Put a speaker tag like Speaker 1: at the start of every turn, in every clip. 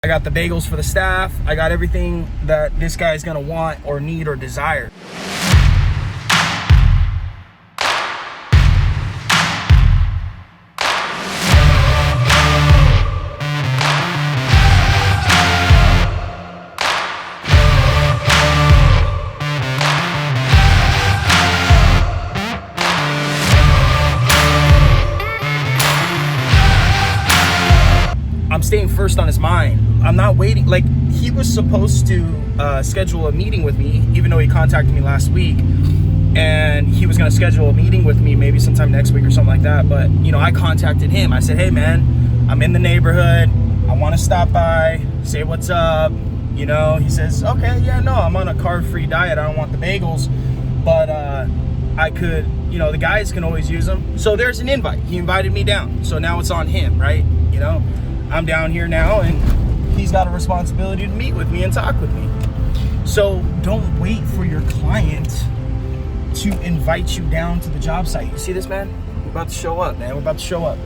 Speaker 1: I got the bagels for the staff. I got everything that this guy's gonna want or need or desire. I'm staying first on his mind. I'm not waiting. Like, he was supposed to schedule a meeting with me, even though he contacted me last week, and he was gonna schedule a meeting with me maybe sometime next week or something like that. But you know, I contacted him. I said, hey man, I'm in the neighborhood, I want to stop by, say what's up. You know, he says, okay, yeah, no, I'm on a carb-free diet, I don't want the bagels, but I could, you know, the guys can always use them. So there's an invite. He invited me down, so now it's on him, right? You know, I'm down here now, and he's got a responsibility to meet with me and talk with me. So don't wait for your client to invite you down to the job site. You see this, man? We're about to show up, man. We're about to show up.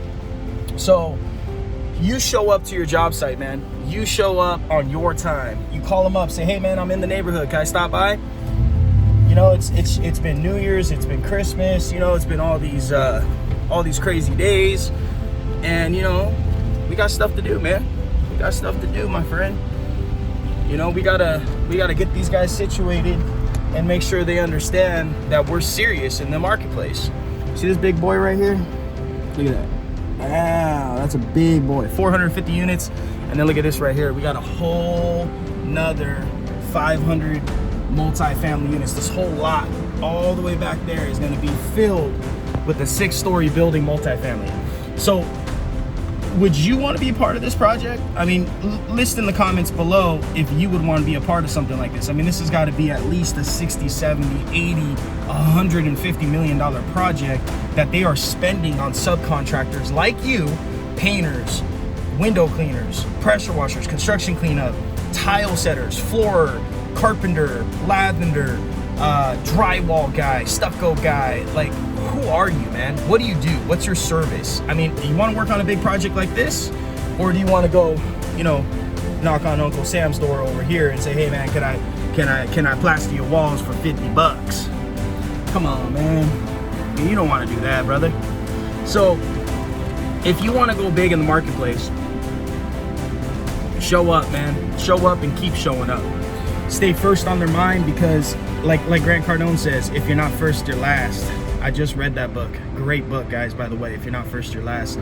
Speaker 1: So you show up to your job site, man. You show up on your time. You call them up, say, hey man, I'm in the neighborhood, can I stop by? You know, it's been New Year's, it's been Christmas, you know, it's been all these crazy days, and you know, we got stuff to do, man. We got stuff to do, my friend. You know, we gotta get these guys situated and make sure they understand that we're serious in the marketplace. See this big boy right here? Look at that. Wow, that's a big boy. 450 units. And then look at this right here. We got a whole nother 500 multi-family units. This whole lot, all the way back there, is gonna be filled with a 6-story building multi-family. So, would you want to be a part of this project? I mean, list in the comments below if you would want to be a part of something like this. I mean, this has got to be at least a 60, 70, 80, $150 million project that they are spending on subcontractors like you, painters, window cleaners, pressure washers, construction cleanup, tile setters, floor, carpenter, lavender, drywall guy, stucco guy. Like, who are you, man? What do you do? What's your service? I mean, do you want to work on a big project like this, or do you want to go, you know, knock on Uncle Sam's door over here and say, hey man, can I plaster your walls for 50 bucks? Come on, man. You don't want to do that, brother. So if you want to go big in the marketplace, show up, man. Show up and keep showing up. Stay first on their mind, because like Grant Cardone says, if you're not first, you're last. I just read that book. Great book, guys, by the way. If you're not first, you're last.